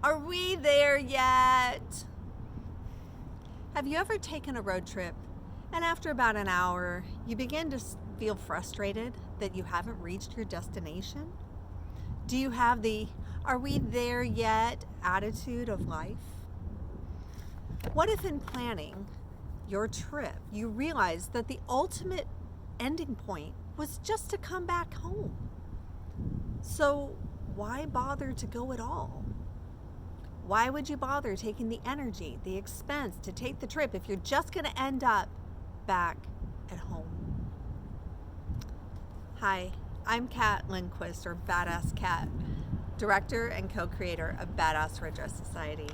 Are we there yet? Have you ever taken a road trip and after about an hour, you begin to feel frustrated that you haven't reached your destination? Do you have the "are we there yet" attitude of life? What if in planning your trip, you realized that the ultimate ending point was just to come back home? So why bother to go at all? Why would you bother taking the energy, the expense to take the trip if you're just going to end up back at home? Hi, I'm Kat Lindquist, or Badass Kat, director and co-creator of Badass Redress Society.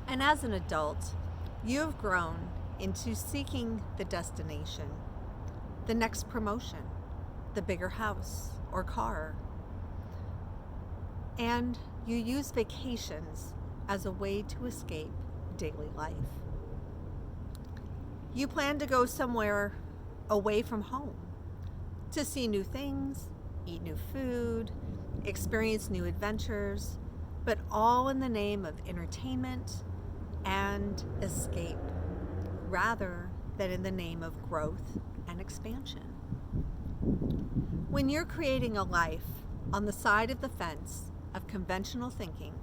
And as an adult, you have grown into seeking the destination, the next promotion, the bigger house or car. And you use vacations as a way to escape daily life. You plan to go somewhere away from home to see new things, eat new food, experience new adventures, but all in the name of entertainment and escape, rather than in the name of growth and expansion. When you're creating a life on the side of the fence of conventional thinking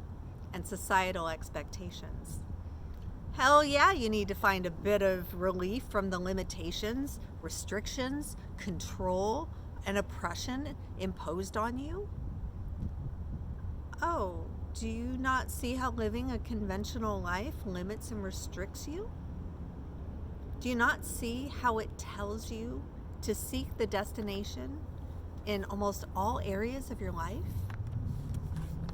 and societal expectations, hell yeah, you need to find a bit of relief from the limitations, restrictions, control, and oppression imposed on you. Oh, do you not see how living a conventional life limits and restricts you? Do you not see how it tells you to seek the destination in almost all areas of your life?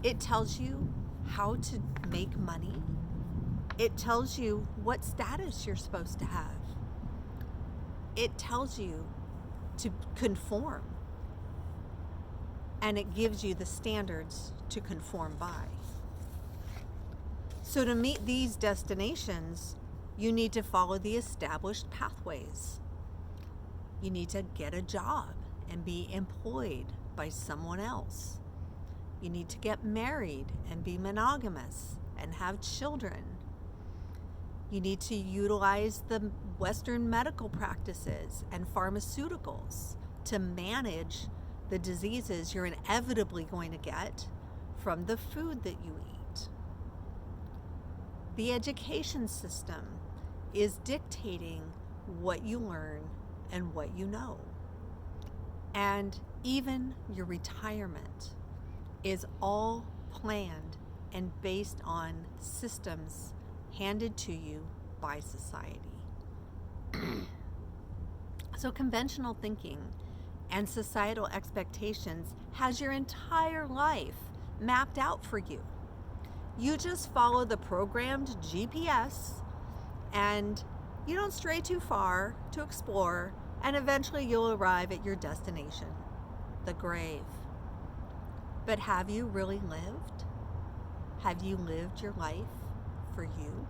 It tells you how to make money. It tells you what status you're supposed to have. It tells you to conform. And it gives you the standards to conform by. So to meet these destinations, you need to follow the established pathways. You need to get a job and be employed by someone else. You need to get married and be monogamous and have children. You need to utilize the Western medical practices and pharmaceuticals to manage the diseases you're inevitably going to get from the food that you eat. The education system is dictating what you learn and what you know. And even your retirement is all planned and based on systems handed to you by society. So conventional thinking and societal expectations has your entire life mapped out for you. You just follow the programmed GPS and you don't stray too far to explore, and eventually you'll arrive at your destination, the grave. But have you really lived? Have you lived your life for you?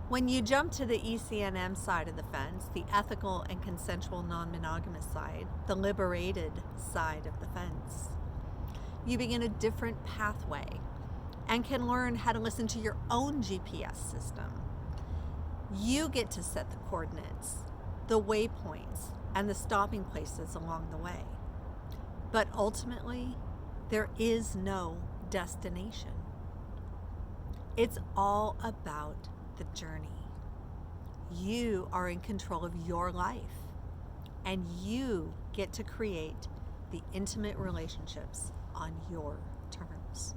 When you jump to the ECNM side of the fence, the ethical and consensual non-monogamous side, the liberated side of the fence, you begin a different pathway and can learn how to listen to your own GPS system. You get to set the coordinates, the waypoints, and the stopping places along the way. But ultimately, there is no destination. It's all about the journey. You are in control of your life, and you get to create the intimate relationships on your terms.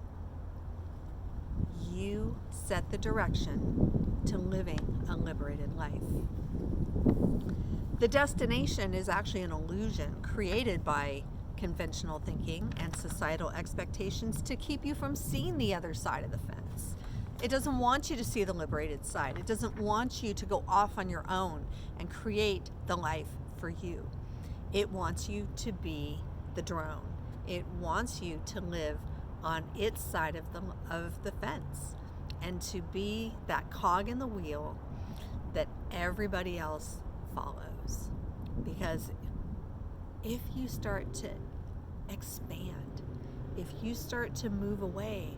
You set the direction to living a liberated life. The destination is actually an illusion created by conventional thinking and societal expectations to keep you from seeing the other side of the fence. It doesn't want you to see the liberated side. It doesn't want you to go off on your own and create the life for you. It wants you to be the drone. It wants you to live on its side of the fence and to be that cog in the wheel that everybody else follows. Because if you start to expand, if you start to move away,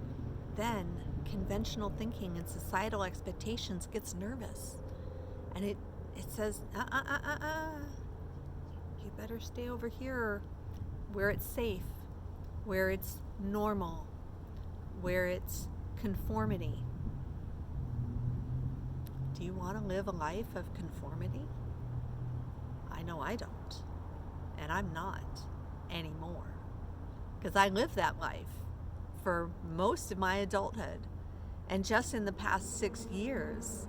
then conventional thinking and societal expectations gets nervous. And it says, you better stay over here where it's safe, where it's normal, where it's conformity. Do you want to live a life of conformity? I know I don't. And I'm not anymore. Because I lived that life for most of my adulthood. And just in the past 6 years,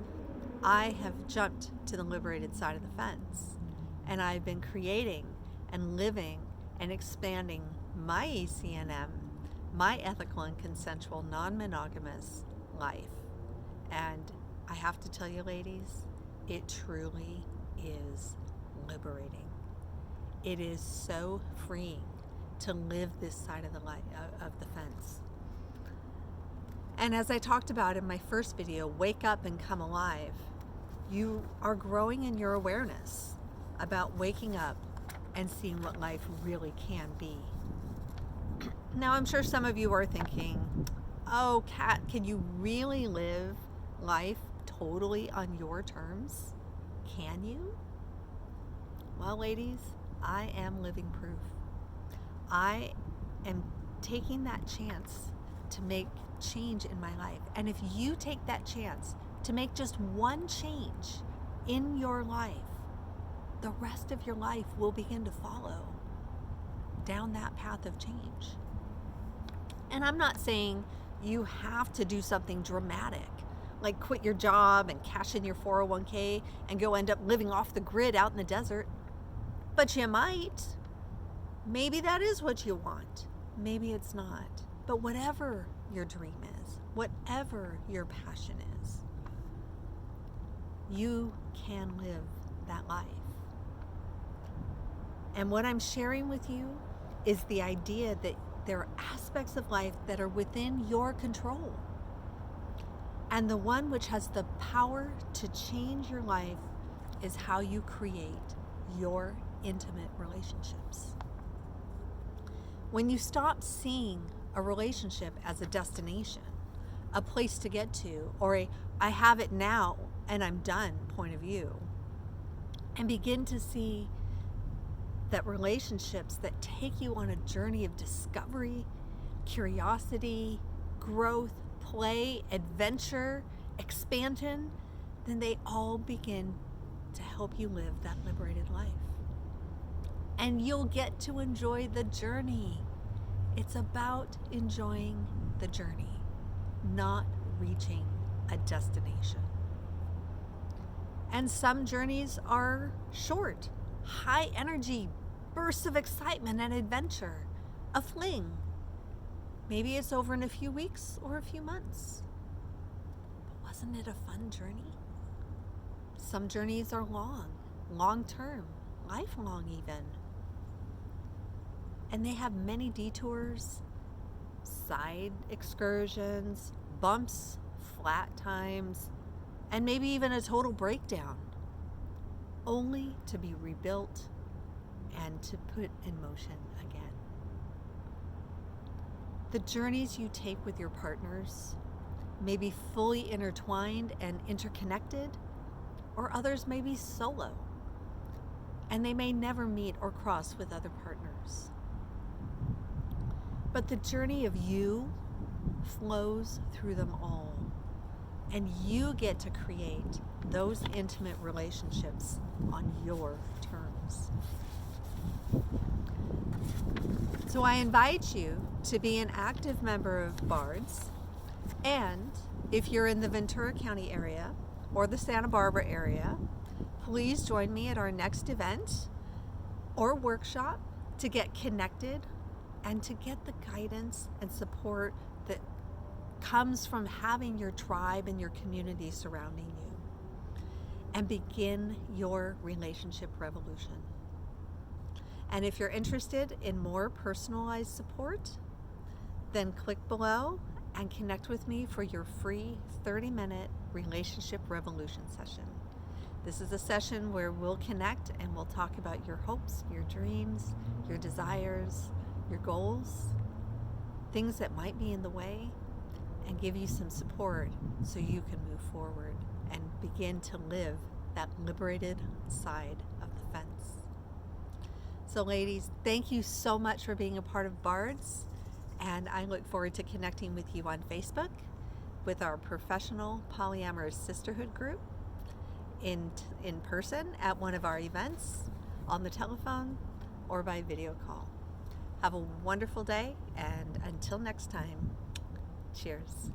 I have jumped to the liberated side of the fence. And I've been creating and living and expanding my ECNM, my ethical and consensual non-monogamous life. And I have to tell you, ladies, it truly is liberating. It is so freeing to live this side of the fence. And as I talked about in my first video, Wake Up and Come Alive, you are growing in your awareness about waking up and seeing what life really can be. Now, I'm sure some of you are thinking, oh, Kat, can you really live life totally on your terms? Can you? Well, ladies, I am living proof. I am taking that chance to make change in my life. And if you take that chance to make just one change in your life, the rest of your life will begin to follow down that path of change. And I'm not saying you have to do something dramatic, like quit your job and cash in your 401k and go end up living off the grid out in the desert. But you might. Maybe that is what you want. Maybe it's not. But whatever your dream is, whatever your passion is, you can live that life. And what I'm sharing with you is the idea that there are aspects of life that are within your control. And the one which has the power to change your life is how you create your intimate relationships. When you stop seeing a relationship as a destination, a place to get to, or a I have it now and I'm done point of view, and begin to see that relationships that take you on a journey of discovery, curiosity, growth, play, adventure, expansion, then they all begin to help you live that liberated life. And you'll get to enjoy the journey. It's about enjoying the journey, not reaching a destination. And some journeys are short, high energy, bursts of excitement and adventure, a fling. Maybe it's over in a few weeks or a few months. But wasn't it a fun journey? Some journeys are long term, lifelong even. And they have many detours, side excursions, bumps, flat times, and maybe even a total breakdown, only to be rebuilt and to put in motion again. The journeys you take with your partners may be fully intertwined and interconnected, or others may be solo, and they may never meet or cross with other partners. But the journey of you flows through them all, and you get to create those intimate relationships on your terms. So I invite you to be an active member of BARDS, and if you're in the Ventura County area or the Santa Barbara area, please join me at our next event or workshop to get connected and to get the guidance and support that comes from having your tribe and your community surrounding you, and begin your relationship revolution. And if you're interested in more personalized support, then click below and connect with me for your free 30-minute relationship revolution session. This is a session where we'll connect and we'll talk about your hopes, your dreams, your desires, your goals, things that might be in the way and give you some support so you can move forward and begin to live that liberated side of the fence. So ladies, thank you so much for being a part of Bards, and I look forward to connecting with you on Facebook with our professional polyamorous sisterhood group, in person at one of our events, on the telephone, or by video call. Have a wonderful day, and until next time, cheers.